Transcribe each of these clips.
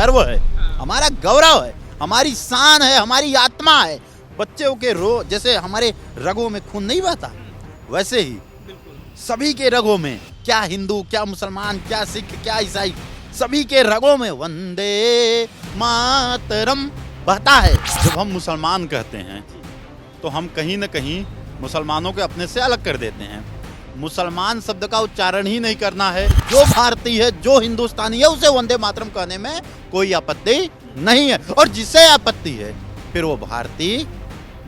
गर्व है, हमारा गौरव है, हमारी शान है, हमारी आत्मा है। बच्चों के जैसे हमारे रगों में खून नहीं बहता, वैसे ही सभी के रगों में, क्या हिंदू, क्या मुसलमान, क्या सिख, क्या ईसाई, सभी के रगों में वंदे मातरम बहता है। जब हम मुसलमान कहते हैं तो हम कहीं न कहीं मुसलमानों को अपने से अलग कर देते हैं। मुसलमान शब्द का उच्चारण ही नहीं करना है। जो भारतीय है, जो हिंदुस्तानी है, उसे वंदे मातरम कहने में कोई आपत्ति नहीं है, और जिसे आपत्ति है फिर वो भारतीय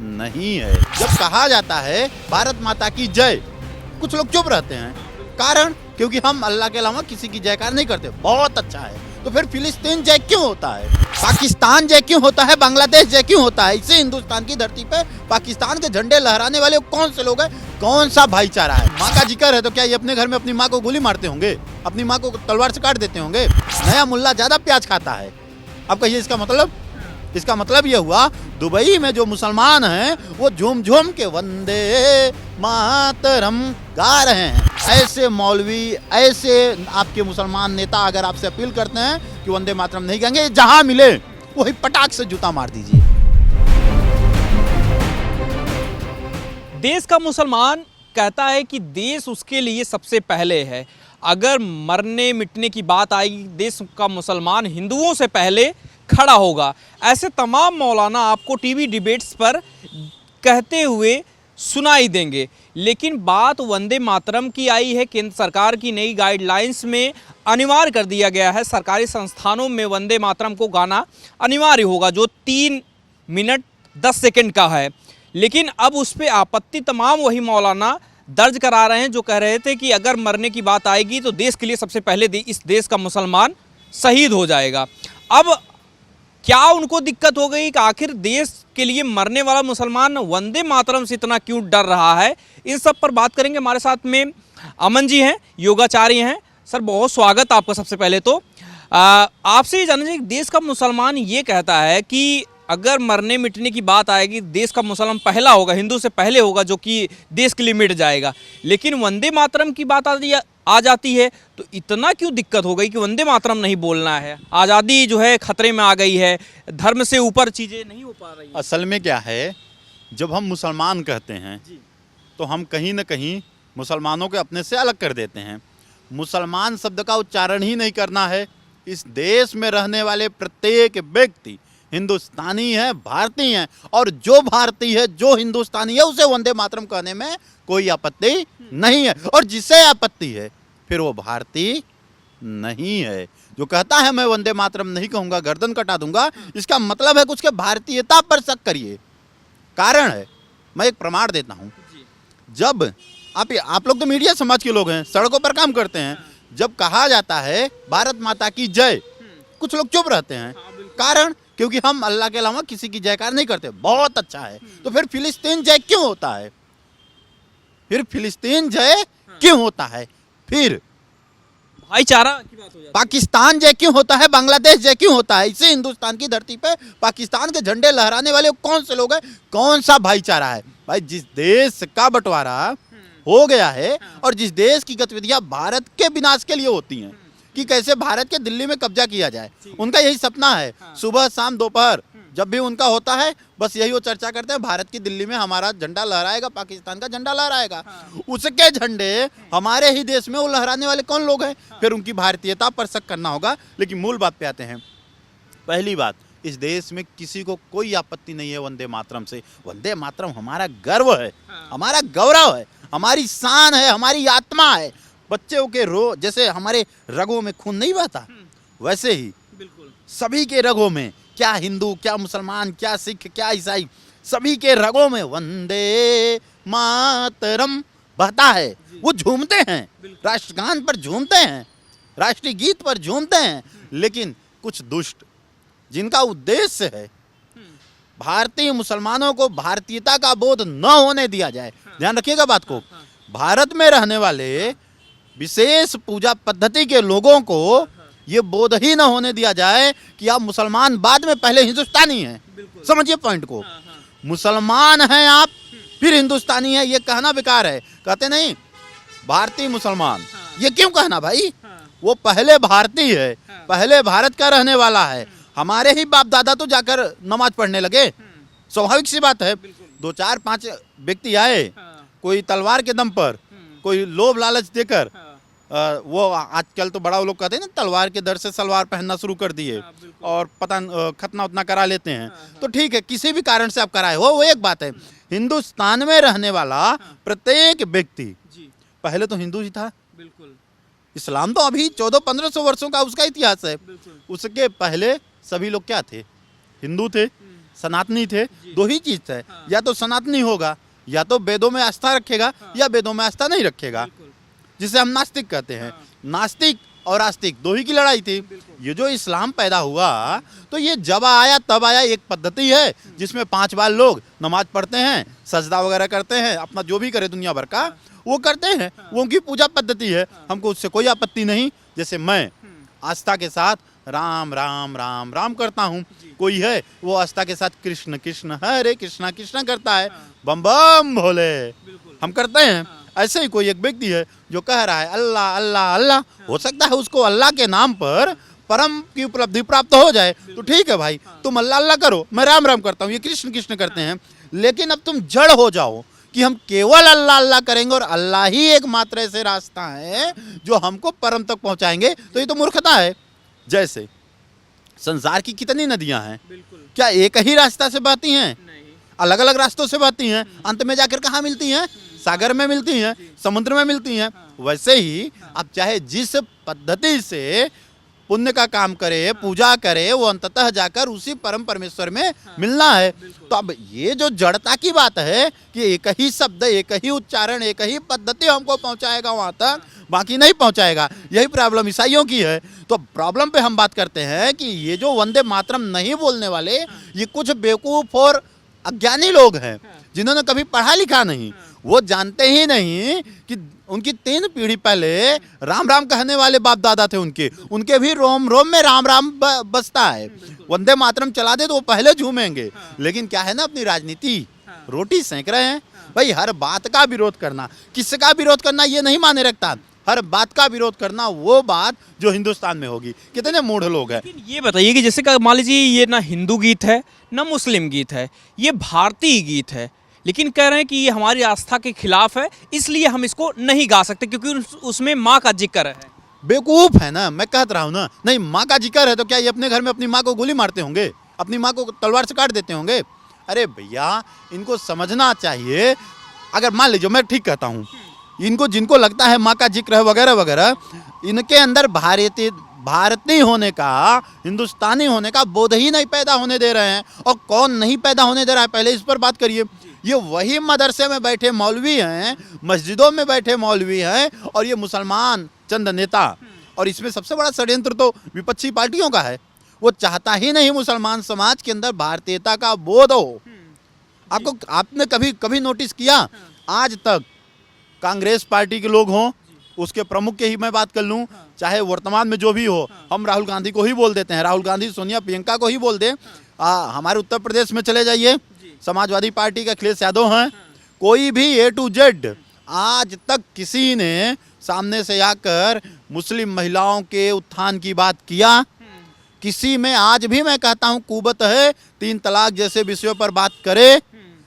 नहीं है। जब कहा जाता है भारत माता की जय, कुछ लोग चुप रहते हैं, कारण क्योंकि हम अल्लाह के अलावा किसी की जयकार नहीं करते। बहुत अच्छा है, तो फिर फिलिस्तीन जय क्यों होता है, पाकिस्तान जय क्यों होता है, बांग्लादेश जय क्यों होता है? इसे हिंदुस्तान की धरती पे पाकिस्तान के झंडे लहराने वाले कौन से लोग हैं, कौन सा भाईचारा है? माँ का जिक्र है तो क्या ये अपने घर में अपनी माँ को गोली मारते होंगे, अपनी माँ को तलवार से काट देते होंगे? नया मुल्ला ज्यादा प्याज खाता है। अब कहिए इसका मतलब? इसका मतलब ये हुआ दुबई में जो मुसलमान हैं वो झूम झूम के वंदे मातरम गा रहे हैं। ऐसे मौलवी, ऐसे आपके मुसलमान नेता अगर आपसे अपील करते हैं कि वंदे मातरम नहीं कहेंगे, जहां मिले वही पटाख से जूता मार दीजिए। देश का मुसलमान कहता है कि देश उसके लिए सबसे पहले है। अगर मरने मिटने की बात आएगी, देश का मुसलमान हिंदुओं से पहले खड़ा होगा। ऐसे तमाम मौलाना आपको टीवी डिबेट्स पर कहते हुए सुनाई देंगे। लेकिन बात वंदे मातरम की आई है। केंद्र सरकार की नई गाइडलाइंस में अनिवार्य कर दिया गया है, सरकारी संस्थानों में वंदे मातरम को गाना अनिवार्य होगा, जो 3 मिनट 10 सेकंड का है। लेकिन अब उस पर आपत्ति तमाम वही मौलाना दर्ज करा रहे हैं जो कह रहे थे कि अगर मरने की बात आएगी तो देश के लिए सबसे पहले इस देश का मुसलमान शहीद हो जाएगा। अब क्या उनको दिक्कत हो गई कि आखिर देश के लिए मरने वाला मुसलमान वंदे मातरम से इतना क्यों डर रहा है? इन सब पर बात करेंगे। हमारे साथ में अमन जी हैं, योगाचार्य हैं। सर बहुत स्वागत आपका। सबसे पहले तो आपसे ये जानना चाहिए कि देश का मुसलमान ये कहता है कि अगर मरने मिटने की बात आएगी देश का मुसलमान पहला होगा, हिंदू से पहले होगा, जो कि देश के लिए मिट जाएगा। लेकिन वंदे मातरम की बात आ जाती है तो इतना क्यों दिक्कत हो गई कि वंदे मातरम नहीं बोलना है? आज़ादी जो है खतरे में आ गई है, धर्म से ऊपर चीज़ें नहीं हो पा रही। असल में क्या है, जब हम मुसलमान कहते हैं तो हम कहीं न कहीं मुसलमानों को अपने से अलग कर देते हैं। मुसलमान शब्द का उच्चारण ही नहीं करना है। इस देश में रहने वाले प्रत्येक व्यक्ति हिंदुस्तानी है, भारतीय है, और जो भारतीय है, जो हिंदुस्तानी है, उसे वंदे मातरम कहने में कोई आपत्ति नहीं है, और जिसे आपत्ति है फिर वो भारतीय नहीं है। जो कहता है मैं वंदे मातरम नहीं कहूँगा, गर्दन कटा दूंगा, इसका मतलब है कि उसके भारतीयता पर शक करिए। कारण है, मैं एक प्रमाण देता हूँ। जब आप लोग तो मीडिया समाज के लोग हैं, सड़कों पर काम करते हैं, जब कहा जाता है भारत माता की जय, कुछ लोग चुप रहते हैं, कारण क्योंकि हम अल्लाह के अलावा किसी की जयकार नहीं करते। बहुत अच्छा है, तो फिर फिलिस्तीन जय क्यों होता है? फिर फिलिस्तीन जय क्यों होता है? फिर भाईचारा की बात हो जाती है। पाकिस्तान जय क्यों होता है? बांग्लादेश जय क्यों होता है? इसे हिंदुस्तान की धरती पे पाकिस्तान के झंडे लहराने वाले कौन से लोग हैं, कौन सा भाईचारा है? भाई, जिस देश का बंटवारा हो गया है और जिस देश की गतिविधियां भारत के विनाश के लिए होती हैं कि कैसे भारत के दिल्ली में कब्जा किया जाए, उनका यही सपना है। सुबह शाम दोपहर जब भी उनका होता है, बस यही वो चर्चा करते हैं, भारत की दिल्ली में हमारा झंडा लहराएगा, पाकिस्तान का झंडा लहराएगा। उसके झंडे हमारे ही देश में वो लहराने वाले कौन लोग हैं? फिर उनकी भारतीयता पर शक करना होगा। लेकिन मूल बात पे आते हैं। पहली बात, इस देश में किसी को कोई आपत्ति नहीं है वंदे मातरम से। वंदे मातरम हमारा गर्व है, हमारा गौरव है, हमारी शान है, हमारी आत्मा है। बच्चों के जैसे हमारे रगों में खून नहीं बहता, वैसे ही सभी के रगों में, क्या हिंदू, क्या मुसलमान, क्या सिख, क्या ईसाई, सभी के रगों में वंदे मातरम बहता है। वो झूमते हैं, राष्ट्रगान पर झूमते हैं, राष्ट्रीय गीत पर झूमते हैं। लेकिन कुछ दुष्ट जिनका उद्देश्य है भारतीय मुसलमानों को भारतीयता का बोध न होने दिया जाए, ध्यान रखिएगा बात को, भारत में रहने वाले विशेष पूजा पद्धति के लोगों को ये बोध ही न होने दिया जाए कि आप मुसलमान बाद में पहले हिंदुस्तानी हैं। समझिए पॉइंट को, मुसलमान हैं आप फिर हिंदुस्तानी है, ये कहना बेकार है। कहते नहीं भारतीय मुसलमान, ये क्यों कहना भाई? वो पहले भारतीय है पहले भारत का रहने वाला है। हमारे ही बाप दादा तो जाकर नमाज पढ़ने लगे, स्वाभाविक सी बात है। 2 4 5 व्यक्ति आए, कोई तलवार के दम पर, कोई लोभ लालच देकर, वो आजकल तो बड़ा लोग कहते हैं ना, तलवार के दर से सलवार पहनना शुरू कर दिए और पता खतना उतना करा लेते हैं। तो ठीक है, किसी भी कारण से आप कराए हो, वो एक बात है। हिंदुस्तान में रहने वाला प्रत्येक व्यक्ति पहले तो हिंदू ही था। बिल्कुल। इस्लाम तो अभी 1400-1500 वर्षों का उसका इतिहास है। उसके पहले सभी लोग क्या थे? हिंदू थे, सनातनी थे। दो ही चीज है, या तो सनातनी होगा, या तो वेदों में आस्था रखेगा, या वेदों में आस्था नहीं रखेगा, जिसे हम नास्तिक कहते हैं। नास्तिक और आस्तिक दो ही की लड़ाई थी। ये जो इस्लाम पैदा हुआ, तो ये जब आया तब आया, एक पद्धति है जिसमें 5 बार लोग नमाज पढ़ते हैं, सजदा वगैरह करते हैं, अपना जो भी करे दुनिया भर का वो करते हैं, वो उनकी पूजा पद्धति है। हमको उससे कोई आपत्ति नहीं। जैसे मैं आस्था के साथ राम राम राम राम करता हूँ, कोई है वो आस्था के साथ कृष्ण कृष्ण हरे कृष्णा कृष्णा करता है, बम बम भोले हम करते हैं। ऐसे ही कोई एक व्यक्ति है जो कह रहा है अल्लाह अल्लाह अल्लाह, हो सकता है उसको अल्लाह के नाम पर परम की उपलब्धि प्राप्त हो जाए, तो ठीक है भाई, तुम अल्लाह अल्लाह करो, मैं राम राम करता हूँ, ये कृष्ण कृष्ण करते हैं। लेकिन अब तुम जड़ हो जाओ कि हम केवल अल्लाह अल्लाह करेंगे और अल्लाह ही एकमात्र ऐसे रास्ता है जो हमको परम तक पहुंचाएंगे, तो ये तो मूर्खता है। जैसे संसार की कितनी नदियां हैं, क्या एक ही रास्ता से बहती हैं? अलग अलग रास्तों से बहती हैं। अंत में जाकर कहाँ मिलती हैं? सागर में मिलती हैं, समुद्र में मिलती हैं। वैसे ही अब चाहे जिस पद्धति से पुण्य का काम करे, पूजा करे, वो अंततः जाकर उसी परम परमेश्वर में मिलना है। तो अब ये जो जड़ता की बात है कि एक ही शब्द, एक ही उच्चारण, एक ही पद्धति हमको पहुंचाएगा वहां तक, बाकी नहीं पहुंचाएगा, यही प्रॉब्लम ईसाइयों की है। तो प्रॉब्लम पे हम बात करते हैं कि ये जो वंदे मातरम नहीं बोलने वाले, ये कुछ बेवकूफ और अज्ञानी लोग हैं जिन्होंने कभी पढ़ा लिखा नहीं। वो जानते ही नहीं कि उनकी 3 पीढ़ी पहले राम राम कहने वाले बाप दादा थे उनके भी रोम रोम में राम राम बसता है। वंदे मातरम चला दे तो वो पहले झूमेंगे। लेकिन क्या है ना, अपनी राजनीति रोटी सेंक रहे हैं भाई। हर बात का विरोध करना, किसका विरोध करना ये नहीं माने रखता, हर बात का विरोध करना वो बात जो हिंदुस्तान में होगी। कितने मूढ़ लोग हैं। ये बताइए कि जैसे कि मान लीजिए ये ना हिंदू गीत है ना मुस्लिम गीत है, ये भारतीय गीत है, लेकिन कह रहे हैं कि ये हमारी आस्था के खिलाफ है, इसलिए हम इसको नहीं गा सकते क्योंकि उसमें माँ का जिक्र है। बेवकूफ है ना, मैं कहता रहा हूँ ना। नहीं, माँ का जिक्र है तो क्या ये अपने घर में अपनी माँ को गोली मारते होंगे, अपनी माँ को तलवार से काट देते होंगे? अरे भैया, इनको समझना चाहिए। अगर मान लीजिए मैं ठीक कहता हूँ, इनको जिनको लगता है माँ का जिक्र है वगैरह वगैरह, इनके अंदर भारतीय होने का, हिंदुस्तानी होने का बोध ही नहीं पैदा होने दे रहे हैं। और कौन नहीं पैदा होने दे रहा है, पहले इस पर बात करिए। ये वही मदरसे में बैठे मौलवी हैं, मस्जिदों में बैठे मौलवी हैं, और ये मुसलमान चंद नेता। और इसमें सबसे बड़ा षड्यंत्र तो विपक्षी पार्टियों का है। वो चाहता ही नहीं मुसलमान समाज के अंदर भारतीयता का बोध हो। आपने कभी नोटिस किया, आज तक कांग्रेस पार्टी के लोग हों, उसके प्रमुख के ही मैं बात कर लूं, चाहे वर्तमान में जो भी हो, हम राहुल गांधी को ही बोल देते हैं, राहुल गांधी सोनिया प्रियंका को ही बोल दें। हमारे उत्तर प्रदेश में चले जाइए, समाजवादी पार्टी के अखिलेश यादव हैं। कोई भी A to Z आज तक किसी ने सामने से आकर मुस्लिम महिलाओं के उत्थान की बात किया? किसी में आज भी मैं कहता हूं कुबत है 3 तलाक जैसे विषयों पर बात करे।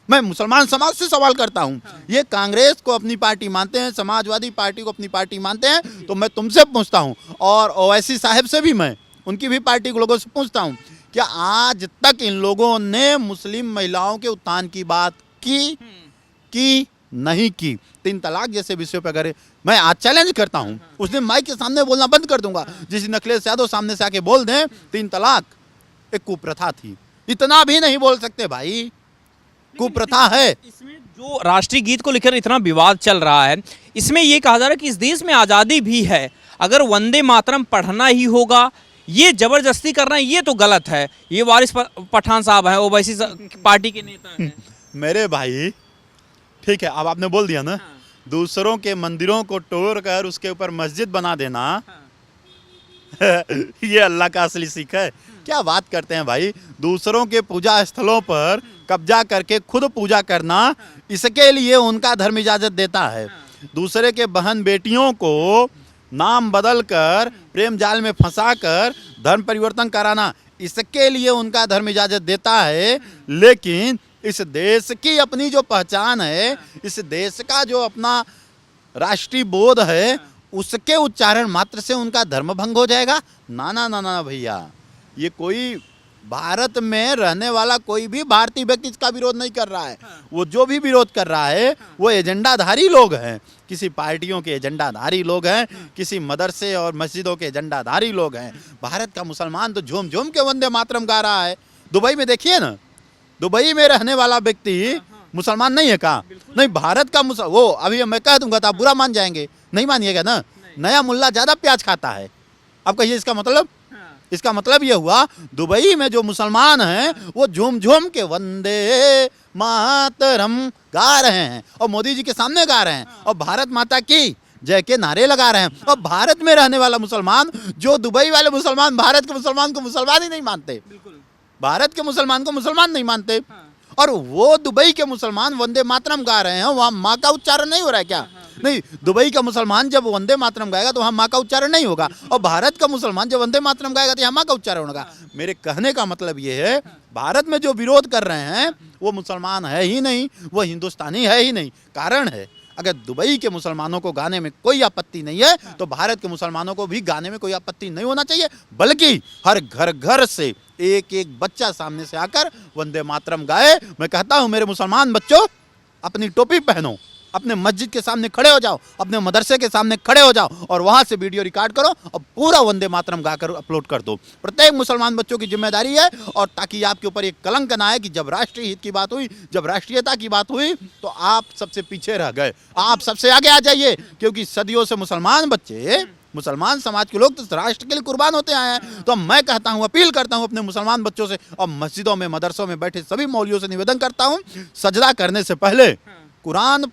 मैं मुसलमान समाज से सवाल करता हूं, ये कांग्रेस को अपनी पार्टी मानते हैं, समाजवादी पार्टी को अपनी पार्टी मानते हैं, तो मैं तुमसे पूछता हूं, और ओवैसी साहब से भी, मैं उनकी भी पार्टी के लोगों से पूछता हूं, क्या आज तक इन लोगों ने मुस्लिम महिलाओं के उत्थान की बात की नहीं की? 3 तलाक जैसे विषयों पर अगर मैं आज चैलेंज करता हूं, उस दिन माइक के सामने बोलना बंद कर दूंगा जिस दिन अखिलेश यादव सामने से आके बोल दें 3 तलाक एक कुप्रथा थी। इतना भी नहीं बोल सकते भाई, कुप्रथा है। इसमें जो राष्ट्रीय गीत को लेकर इतना विवाद चल रहा है, इसमें ये कहा जा रहा है कि इस देश में आज़ादी भी है, अगर वंदे मातरम पढ़ना ही होगा, ये जबरदस्ती करना है, ये तो गलत है। ये वारिस पठान साहब हैं, ओवैसी पार्टी के नेता हैं। मेरे भाई ठीक है, अब आपने बोल दिया ना, दूसरों के मंदिरों को तोड़कर उसके ऊपर मस्जिद बना देना, ये अल्लाह का असली सीख है। क्या बात करते हैं भाई, दूसरों के पूजा स्थलों पर कब्जा करके खुद पूजा करना, इसके लिए उनका धर्म इजाजत देता है। दूसरे के बहन बेटियों को नाम बदलकर प्रेम जाल में फंसाकर धर्म परिवर्तन कराना, इसके लिए उनका धर्म इजाजत देता है। लेकिन इस देश की अपनी जो पहचान है, इस देश का जो अपना राष्ट्रीय बोध है, उसके उच्चारण मात्र से उनका धर्म भंग हो जाएगा? ना ना ना ना भैया, ये कोई भारत में रहने वाला कोई भी भारतीय व्यक्ति इसका विरोध नहीं कर रहा है। वो जो भी विरोध कर रहा है वो एजेंडाधारी लोग हैं, किसी पार्टियों के एजेंडाधारी लोग हैं, किसी मदरसे और मस्जिदों के एजेंडाधारी लोग हैं। भारत का मुसलमान तो झूम झूम के वंदे मातरम गा रहा है। दुबई में देखिए ना, दुबई में रहने वाला व्यक्ति मुसलमान नहीं है का? नहीं, भारत का वो अभी मैं कह दूंगा तो आप बुरा मान जाएंगे, नहीं मानिएगा ना। नया मुल्ला ज्यादा प्याज खाता है। अब कहिए इसका मतलब? इसका मतलब ये हुआ दुबई में जो मुसलमान हैं वो झूम झूम के वंदे मातरम गा रहे हैं और मोदी जी के सामने गा रहे हैं और भारत माता की जय के नारे लगा रहे हैं। और भारत में रहने वाला मुसलमान, जो दुबई वाले मुसलमान भारत के मुसलमान को मुसलमान ही नहीं मानते, भारत के मुसलमान को मुसलमान नहीं मानते, और वो दुबई के मुसलमान वंदे मातरम गा रहे हैं, वहाँ माँ का उच्चारण नहीं हो रहा है क्या? नहीं, दुबई का मुसलमान जब वंदे मातरम गाएगा तो वहाँ माँ का उच्चारण नहीं होगा, और भारत का मुसलमान जब वंदे मातरम गाएगा तो यहाँ माँ का उच्चारण होगा। मेरे कहने का मतलब ये है, भारत में जो विरोध कर रहे हैं वो मुसलमान है ही नहीं, वो हिंदुस्तानी है ही नहीं। कारण है, अगर दुबई के मुसलमानों को गाने में कोई आपत्ति नहीं है तो भारत के मुसलमानों को भी गाने में कोई आपत्ति नहीं होना चाहिए, बल्कि हर घर घर से एक एक बच्चा सामने से आकर वंदे मातरम गाए। मैं कहता हूं मेरे मुसलमान बच्चों, अपनी टोपी पहनो, अपने मस्जिद के सामने खड़े हो जाओ, अपने मदरसे के सामने खड़े हो जाओ और वहां से वीडियो रिकॉर्ड करो और पूरा वंदे मातरम गाकर अपलोड कर दो। प्रत्येक मुसलमान बच्चों की जिम्मेदारी है, और ताकि आपके ऊपर एक कलंक ना आए कि जब राष्ट्रीय हित की बात हुई, जब राष्ट्रीयता की बात हुई तो आप सबसे पीछे रह गए। आप सबसे आगे आ जाइए, क्योंकि सदियों से मुसलमान बच्चे, मुसलमान समाज के लोग तो राष्ट्र के लिए कुर्बान होते आए हैं। तो मैं कहता हूं, अपील करता हूं अपने मुसलमान बच्चों से और मस्जिदों में, मदरसों में बैठे सभी मौलवियों से निवेदन करता हूं, सजदा करने से पहले, कुरान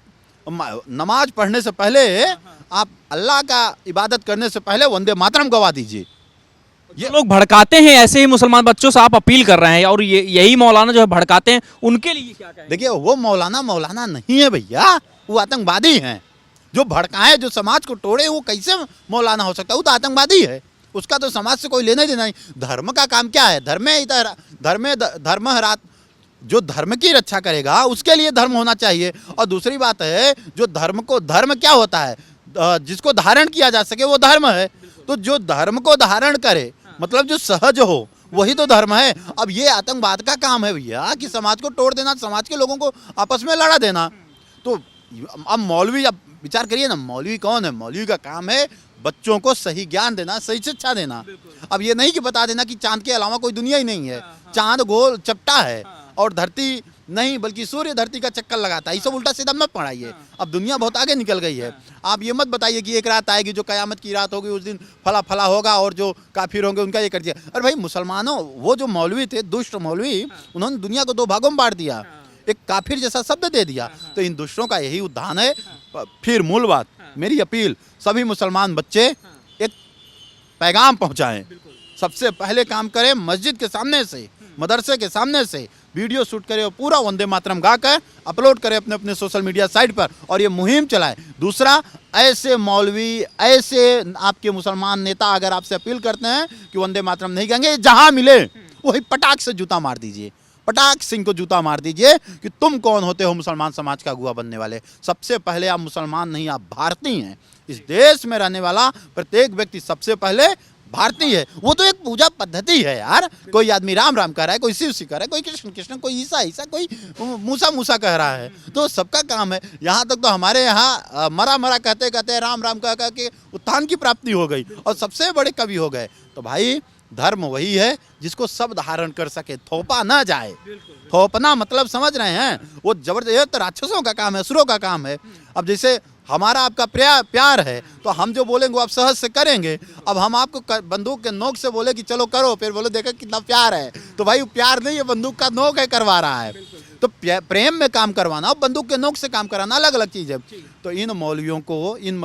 नमाज पढ़ने से पहले, आप अल्लाह का इबादत करने से पहले वंदे मातरम गवा दीजिए। ये लोग भड़काते हैं, ऐसे ही मुसलमान बच्चों से आप अपील कर रहे हैं, और यही मौलाना जो है भड़काते हैं, उनके लिए क्या कहेंगे? देखिए, वो मौलाना नहीं है भैया, वो आतंकवादी हैं। जो भड़काए, जो समाज को तोड़े, वो कैसे मौलाना हो सकता है? वो तो आतंकवादी है, उसका तो समाज से कोई लेना देना नहीं। धर्म का काम क्या है? धर्म जो धर्म की रक्षा करेगा उसके लिए धर्म होना चाहिए। और दूसरी बात है, जो धर्म क्या होता है? जिसको धारण किया जा सके वो धर्म है। तो जो धर्म को धारण करे, मतलब जो सहज हो, वही तो धर्म है। अब ये आतंकवाद का काम है भैया, कि समाज को तोड़ देना, समाज के लोगों को आपस में लड़ा देना। तो अब मौलवी, अब विचार करिए ना, मौलवी कौन है? मौलवी का काम है बच्चों को सही ज्ञान देना, सही शिक्षा देना। अब ये नहीं कि बता देना कि चांद के अलावा कोई दुनिया ही नहीं है, चांद गोल चपटा है और धरती नहीं, बल्कि सूर्य धरती का चक्कर लगाता है। ये सब उल्टा सीधा मत पढ़ाइए। अब दुनिया बहुत आगे निकल गई है। आप ये मत बताइए कि एक रात आएगी जो कयामत की रात होगी, उस दिन फला फला होगा और जो काफिर होंगे उनका ये कर दिया। अरे भाई मुसलमानों, वो जो मौलवी थे, दुष्ट मौलवी, उन्होंने दुनिया को दो भागों में बांट दिया, एक काफिर जैसा शब्द दे दिया। तो इन दुष्टों का यही उद्धान है। फिर मूल बात, मेरी अपील, सभी मुसलमान बच्चे एक पैगाम पहुंचाएं। सबसे पहले काम करें, मस्जिद के सामने से, मदरसे के सामने से वीडियो शूट करें और पूरा वंदे मातरम गाकर अपलोड करें अपने अपने सोशल मीडिया साइट पर और ये मुहिम चलाएं। दूसरा, ऐसे मौलवी, ऐसे आपके मुसलमान नेता अगर आपसे अपील करते हैं कि वंदे मातरम नहीं गाएंगे, जहां मिले वही पटाख से जूता मार दीजिए, पटाख सिंह को जूता मार दीजिए कि तुम कौन होते हो मुसलमान समाज का अगुआ बनने वाले। सबसे पहले आप मुसलमान नहीं, आप भारतीय हैं। इस देश में रहने वाला प्रत्येक व्यक्ति सबसे पहले भारतीय है। वो तो एक पूजा पद्धति है यार। कोई आदमी राम राम कह रहा है, कोई शिव शिव कह रहा है, कोई कृष्ण कृष्ण, कोई ईसा ईसा, कोई मूसा मूसा कह रहा है। तो सबका काम है। यहाँ तक तो हमारे यहाँ मरा मरा कहते कहते राम राम कह कह के उत्थान की प्राप्ति हो गई और सबसे बड़े कवि हो गए। तो भाई धर्म वही है जिसको सब धारण कर सके, थोपा ना जाए। थोपना मतलब समझ रहे हैं, वो जबरदस्त राक्षसों का काम है, असुरों का काम है। अब जैसे हमारा आपका प्यार है तो हम जो बोलेंगे वो आप सहज से करेंगे। अब हम आपको बंदूक के नोक से बोले कि चलो करो, फिर बोले देखो कितना प्यार है, तो भाई प्यार नहीं है, बंदूक का नोक है करवा रहा है। तो प्रेम में काम करवाना और बंदूक के नोक से काम कराना अलग अलग चीज़ है। तो इन मौलवियों को, इन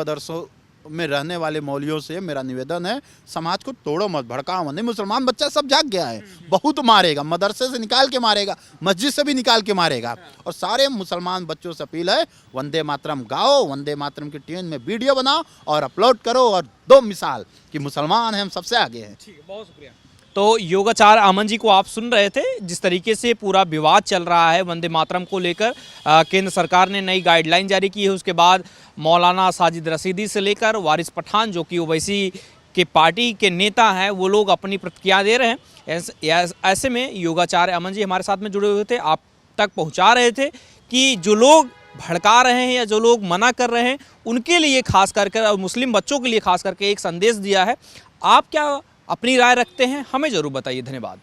में रहने वाले मौलियों से मेरा निवेदन है, समाज को तोड़ो मत, भड़काओ मत। नहीं, मुसलमान बच्चा सब जाग गया है, बहुत मारेगा, मदरसे से निकाल के मारेगा, मस्जिद से भी निकाल के मारेगा। और सारे मुसलमान बच्चों से अपील है, वंदे मातरम गाओ, वंदे मातरम की ट्यून में वीडियो बनाओ और अपलोड करो और दो मिसाल कि मुसलमान हैं, हम सबसे आगे हैं। ठीक है, बहुत शुक्रिया। तो योगाचार्य अमन जी को आप सुन रहे थे, जिस तरीके से पूरा विवाद चल रहा है वंदे मातरम को लेकर। केंद्र सरकार ने नई गाइडलाइन जारी की है, उसके बाद मौलाना साजिद रशीदी से लेकर वारिस पठान जो कि ओवैसी के पार्टी के नेता हैं, वो लोग अपनी प्रतिक्रिया दे रहे हैं। ऐसे में योगाचार्य अमन जी हमारे साथ में जुड़े हुए थे, आप तक पहुंचा रहे थे कि जो लोग भड़का रहे हैं या जो लोग मना कर रहे हैं उनके लिए खास करके और मुस्लिम बच्चों के लिए खास करके एक संदेश दिया है। आप क्या अपनी राय रखते हैं, हमें ज़रूर बताइए। धन्यवाद।